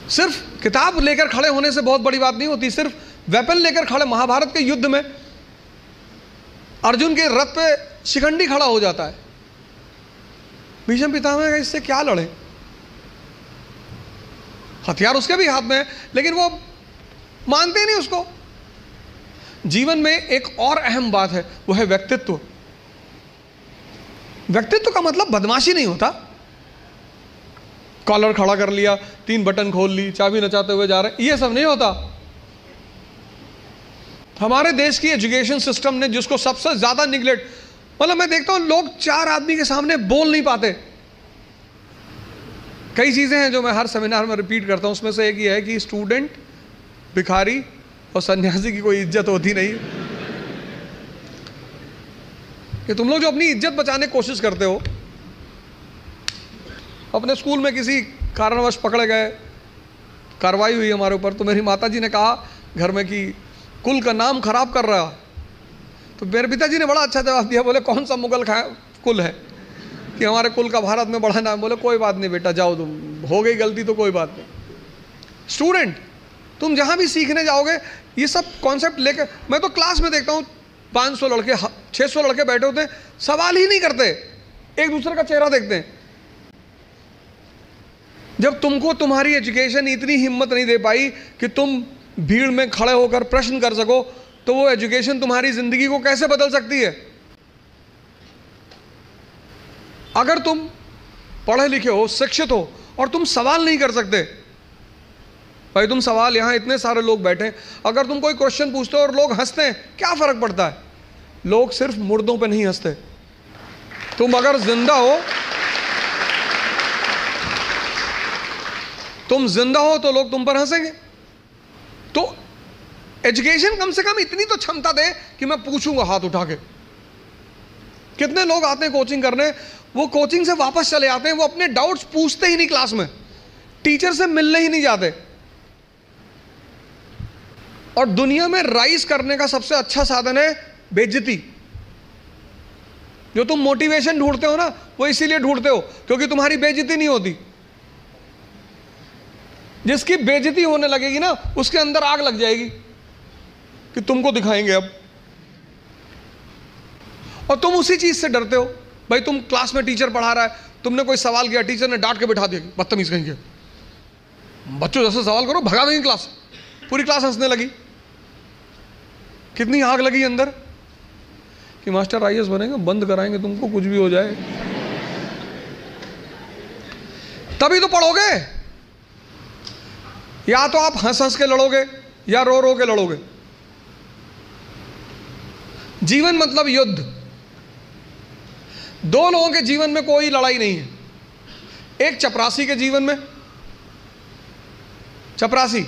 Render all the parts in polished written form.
सिर्फ किताब लेकर खड़े होने से बहुत बड़ी बात नहीं होती। सिर्फ वेपन लेकर खड़े, महाभारत के युद्ध में अर्जुन के रथ पे शिखंडी खड़ा हो जाता है, भीष्म पितामह का इससे क्या लड़े, हथियार उसके भी हाथ में है, लेकिन वो मानते नहीं उसको। जीवन में एक और अहम बात है, वो है व्यक्तित्व। व्यक्तित्व का मतलब बदमाशी नहीं होता, कॉलर खड़ा कर लिया, 3 बटन खोल ली, चाबी नचाते हुए जा रहे, ये सब नहीं होता। हमारे देश की एजुकेशन सिस्टम ने जिसको सबसे ज्यादा निगलेक्ट, मतलब मैं देखता हूं लोग 4 आदमी के सामने बोल नहीं पाते। कई चीजें हैं जो मैं हर सेमिनार में रिपीट करता हूं, उसमें से एक ये है कि स्टूडेंट, भिखारी और सन्यासी की कोई इज्जत होती नहीं। कि तुम लोग जो अपनी इज्जत बचाने की कोशिश करते हो, अपने स्कूल में किसी कारणवश पकड़े गए, कार्रवाई हुई हमारे ऊपर, तो मेरी माताजी ने कहा घर में कि कुल का नाम खराब कर रहा। तो मेरे पिताजी ने बड़ा अच्छा जवाब दिया, बोले कौन सा मुगल कुल है कि हमारे कुल का भारत में बड़ा नाम। बोले कोई बात नहीं बेटा, जाओ, तुम हो गई गलती तो कोई बात नहीं। स्टूडेंट, तुम जहां भी सीखने जाओगे ये सब कॉन्सेप्ट लेकर, मैं तो क्लास में देखता हूं 500 लड़के 600 लड़के बैठे होते हैं, सवाल ही नहीं करते, एक दूसरे का चेहरा देखते हैं। जब तुमको तुम्हारी एजुकेशन इतनी हिम्मत नहीं दे पाई कि तुम भीड़ में खड़े होकर प्रश्न कर सको, तो वो एजुकेशन तुम्हारी जिंदगी को कैसे बदल सकती है। अगर तुम पढ़े लिखे हो, शिक्षित हो, और तुम सवाल नहीं कर सकते, भाई तुम सवाल, यहां इतने सारे लोग बैठे, अगर तुम कोई क्वेश्चन पूछते हो और लोग हंसते हैं, क्या फर्क पड़ता है। लोग सिर्फ मुर्दों पे नहीं हंसते। तुम अगर जिंदा हो, तुम जिंदा हो तो लोग तुम पर हंसेंगे। तो एजुकेशन कम से कम इतनी तो क्षमता दे कि मैं पूछूंगा हाथ उठा के। कितने लोग आते हैं कोचिंग करने, वो कोचिंग से वापस चले आते हैं, वो अपने डाउट्स पूछते ही नहीं क्लास में, टीचर से मिलने ही नहीं जाते। और दुनिया में राइज करने का सबसे अच्छा साधन है बेइज्जती। जो तुम मोटिवेशन ढूंढते हो ना, वो इसीलिए ढूंढते हो क्योंकि तुम्हारी बेइज्जती नहीं होती। जिसकी बेइज्जती होने लगेगी ना, उसके अंदर आग लग जाएगी कि तुमको दिखाएंगे अब। और तुम उसी चीज से डरते हो। भाई तुम क्लास में टीचर पढ़ा रहा है, तुमने कोई सवाल किया, टीचर ने डांट के बिठा दिया, बदतमीज कहेंगे, बच्चों जैसे सवाल करो, भगा देंगे क्लास। पूरी क्लास हंसने लगी। कितनी आग लगी अंदर कि मास्टर आईएएस बनेंगे, बंद कराएंगे तुमको, कुछ भी हो जाए। तभी तो पढ़ोगे। या तो आप हंस हंस के लड़ोगे या रो रो के लड़ोगे। जीवन मतलब युद्ध। 2 लोगों के जीवन में कोई लड़ाई नहीं है। एक चपरासी के जीवन में, चपरासी,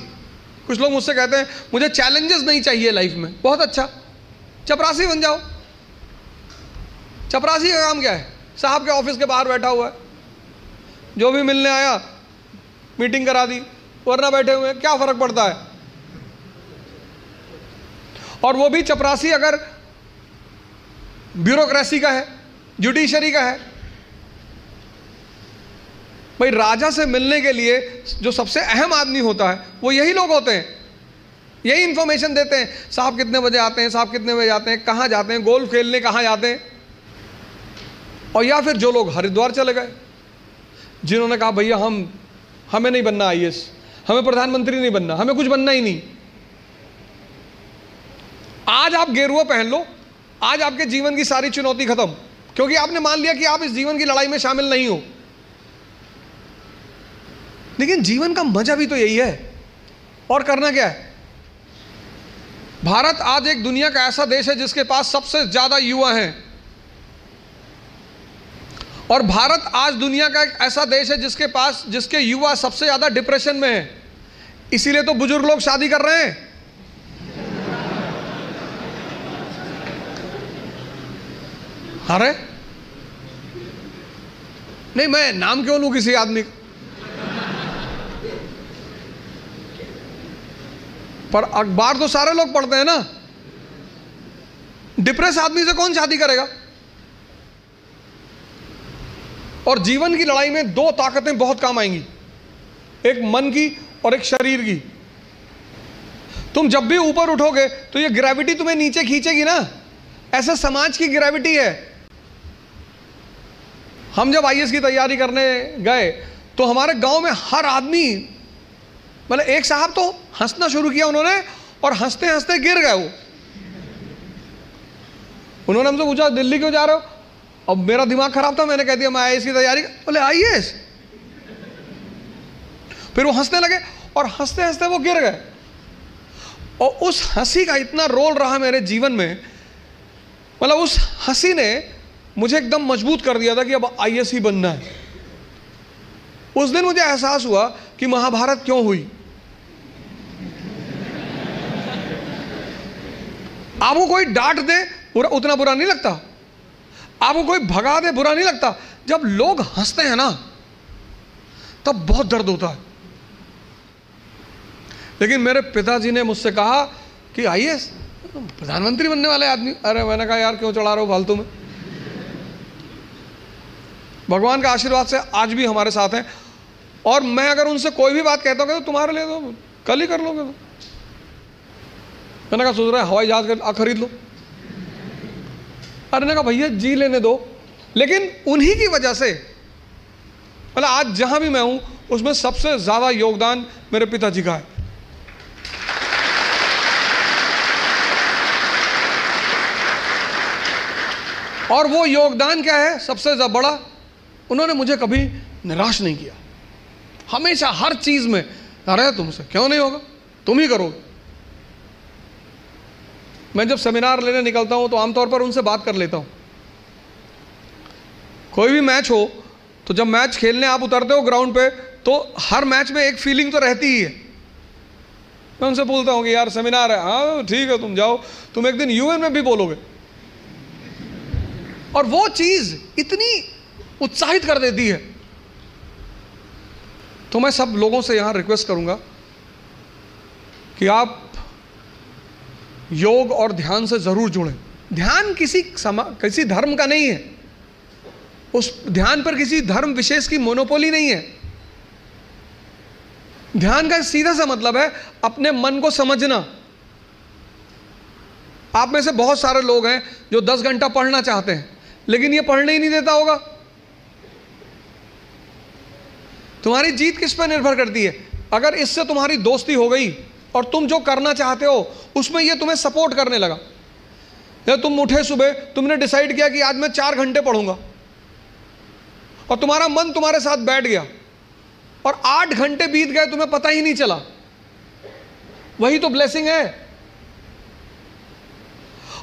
कुछ लोग मुझसे कहते हैं मुझे चैलेंजेस नहीं चाहिए लाइफ में। बहुत अच्छा, चपरासी बन जाओ। चपरासी का काम क्या है? साहब के ऑफिस के बाहर बैठा हुआ है, जो भी मिलने आया मीटिंग करा दी, वरना बैठे हुए, क्या फर्क पड़ता है। और वो भी चपरासी अगर ब्यूरोक्रेसी का है, जुडिशरी का है। भाई राजा से मिलने के लिए जो सबसे अहम आदमी होता है वो यही लोग होते हैं, यही इंफॉर्मेशन देते हैं। साहब कितने बजे आते हैं, साहब कितने बजे जाते हैं, कहाँ जाते हैं, गोल्फ खेलने कहाँ जाते हैं। और या फिर जो लोग हरिद्वार चले गए, जिन्होंने कहा भैया हमें नहीं बनना आईएएस, हमें प्रधानमंत्री नहीं बनना, हमें कुछ बनना ही नहीं। आज आप गेरुआ पहन लो, आज आपके जीवन की सारी चुनौती खत्म, क्योंकि आपने मान लिया कि आप इस जीवन की लड़ाई में शामिल नहीं हो। लेकिन जीवन का मजा भी तो यही है। और करना क्या है? भारत आज एक दुनिया का ऐसा देश है जिसके पास सबसे ज्यादा युवा हैं। और भारत आज दुनिया का एक ऐसा देश है जिसके युवा सबसे ज्यादा डिप्रेशन में है। इसीलिए तो बुजुर्ग लोग शादी कर रहे हैं। अरे नहीं, मैं नाम क्यों लूं किसी आदमी का? पर अखबार तो सारे लोग पढ़ते हैं ना। डिप्रेस आदमी से कौन शादी करेगा? और जीवन की लड़ाई में 2 ताकतें बहुत काम आएंगी, एक मन की और एक शरीर की। तुम जब भी ऊपर उठोगे तो ये ग्रेविटी तुम्हें नीचे खींचेगी ना, ऐसे समाज की ग्रेविटी है। हम जब आईएएस की तैयारी करने गए तो हमारे गांव में हर आदमी, मतलब एक साहब तो हंसना शुरू किया उन्होंने, और हंसते हंसते गिर गए वो। उन्होंने हमसे पूछा दिल्ली क्यों जा रहे हो? अब मेरा दिमाग खराब था, मैंने कह दिया मैं आईएएस की तैयारी। बोले आईएएस? फिर वो हंसने लगे और हंसते हंसते वो गिर गए। और उस हंसी का इतना रोल रहा मेरे जीवन में, मतलब उस हंसी ने मुझे एकदम मजबूत कर दिया था कि अब आईएएस ही बनना है। उस दिन मुझे एहसास हुआ कि महाभारत क्यों हुई। आपको कोई डांट दे उतना बुरा नहीं लगता, आपको कोई भगा दे बुरा नहीं लगता, जब लोग हंसते हैं ना तब बहुत दर्द होता है। लेकिन मेरे पिताजी ने मुझसे कहा कि आईएएस प्रधानमंत्री बनने वाले आदमी। अरे मैंने कहा यार क्यों चढ़ा रहे हो फालतू में। भगवान का आशीर्वाद से आज भी हमारे साथ हैं, और मैं अगर उनसे कोई भी बात कहता हूँ तो तुम्हारे लिए तो कल ही कर लोगे। तो मैंने कहा सोच रहे हवाई जहाज खरीद लो। अरे ने कहा भैया जी लेने दो। लेकिन उन्हीं की वजह से, मतलब आज जहां भी मैं हूं उसमें सबसे ज्यादा योगदान मेरे पिताजी का है। और वो योगदान क्या है सबसे ज्यादा बड़ा? उन्होंने मुझे कभी निराश नहीं किया। हमेशा हर चीज में, अरे तुमसे क्यों नहीं होगा, तुम ही करोगे। मैं जब सेमिनार लेने निकलता हूं तो आमतौर पर उनसे बात कर लेता हूं। कोई भी मैच हो तो जब मैच खेलने आप उतरते हो ग्राउंड पे तो हर मैच में एक फीलिंग तो रहती ही है। मैं उनसे बोलता हूं कि यार सेमिनार है, हाँ ठीक है तुम जाओ, तुम एक दिन यूएन में भी बोलोगे। और वो चीज इतनी उत्साहित कर देती है। तो मैं सब लोगों से यहां रिक्वेस्ट करूंगा कि आप योग और ध्यान से जरूर जुड़ें। ध्यान किसी धर्म का नहीं है, उस ध्यान पर किसी धर्म विशेष की मोनोपोली नहीं है। ध्यान का सीधा सा मतलब है अपने मन को समझना। आप में से बहुत सारे लोग हैं जो 10 घंटा पढ़ना चाहते हैं, लेकिन ये पढ़ने ही नहीं देता होगा। तुम्हारी जीत किस पर निर्भर करती है? अगर इससे तुम्हारी दोस्ती हो गई और तुम जो करना चाहते हो उसमें ये तुम्हें सपोर्ट करने लगा, या तुम उठे सुबह, तुमने डिसाइड किया कि आज मैं 4 घंटे पढ़ूंगा, और तुम्हारा मन तुम्हारे साथ बैठ गया और 8 घंटे बीत गए, तुम्हें पता ही नहीं चला, वही तो ब्लेसिंग है।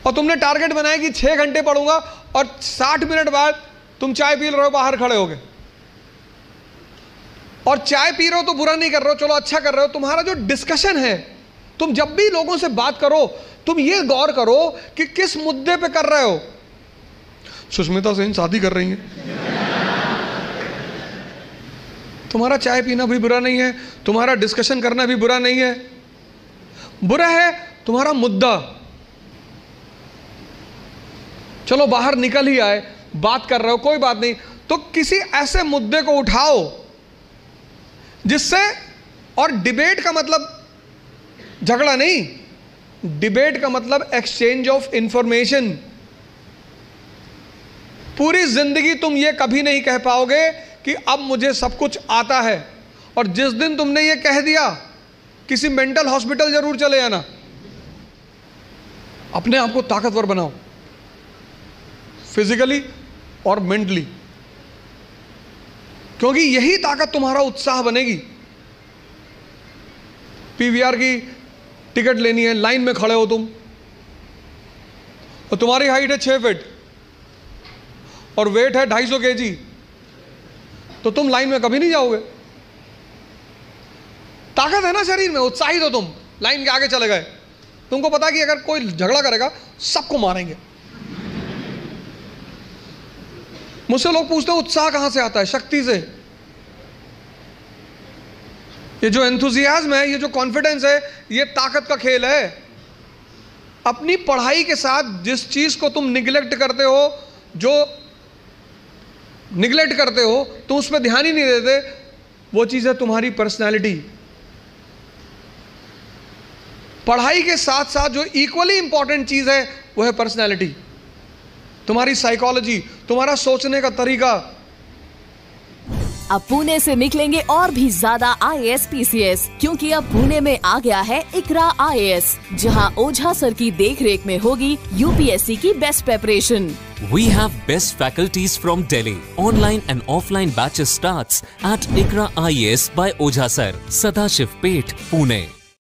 और तुमने टारगेट बनाया कि 6 घंटे पढ़ूंगा, और 60 मिनट बाद तुम चाय पी रहे हो, बाहर खड़े हो गए, और चाय पी रहे हो तो बुरा नहीं कर रहे हो, चलो अच्छा कर रहे हो। तुम्हारा जो डिस्कशन है, तुम जब भी लोगों से बात करो तुम ये गौर करो कि किस मुद्दे पे कर रहे हो। सुष्मिता सेन शादी कर रही है, तुम्हारा चाय पीना भी बुरा नहीं है, तुम्हारा डिस्कशन करना भी बुरा नहीं है। बुरा है तुम्हारा मुद्दा। चलो बाहर निकल ही आए, बात कर रहे हो, कोई बात नहीं, तो किसी ऐसे मुद्दे को उठाओ जिससे, और डिबेट का मतलब झगड़ा नहीं, डिबेट का मतलब एक्सचेंज ऑफ इंफॉर्मेशन। पूरी जिंदगी तुम ये कभी नहीं कह पाओगे कि अब मुझे सब कुछ आता है, और जिस दिन तुमने ये कह दिया किसी मेंटल हॉस्पिटल जरूर चले जाना। अपने आप को ताकतवर बनाओ, फिजिकली और मेंटली, क्योंकि यही ताकत तुम्हारा उत्साह बनेगी। पीवीआर की टिकट लेनी है, लाइन में खड़े हो तुम, और तुम्हारी हाइट है 6 फीट और वेट है 250 kg, तो तुम लाइन में कभी नहीं जाओगे। ताकत है ना शरीर में, उत्साहित हो तुम, लाइन के आगे चले गए। तुमको पता कि अगर कोई झगड़ा करेगा सबको मारेंगे। मुझसे लोग पूछते हैं उत्साह कहां से आता है? शक्ति से। ये जो एंथुजियाज्म है, ये जो कॉन्फिडेंस है, ये ताकत का खेल है। अपनी पढ़ाई के साथ जिस चीज को तुम निगलेक्ट करते हो, जो निगलेक्ट करते हो, तुम उस पर ध्यान ही नहीं देते, वो चीज है तुम्हारी पर्सनैलिटी। पढ़ाई के साथ साथ जो इक्वली इंपॉर्टेंट चीज़ है वो है पर्सनैलिटी, तुम्हारी साइकोलॉजी, तुम्हारा सोचने का तरीका। अब पुणे से निकलेंगे और भी ज्यादा IAS PCS, क्योंकि अब पुणे में आ गया है इकरा IAS, जहां ओझा सर की देखरेख में होगी UPSC की best preparation. We have best faculties from Delhi. Online and offline batches starts at Ikra IAS by Ojha Sir, Sadashiv Peth, Pune.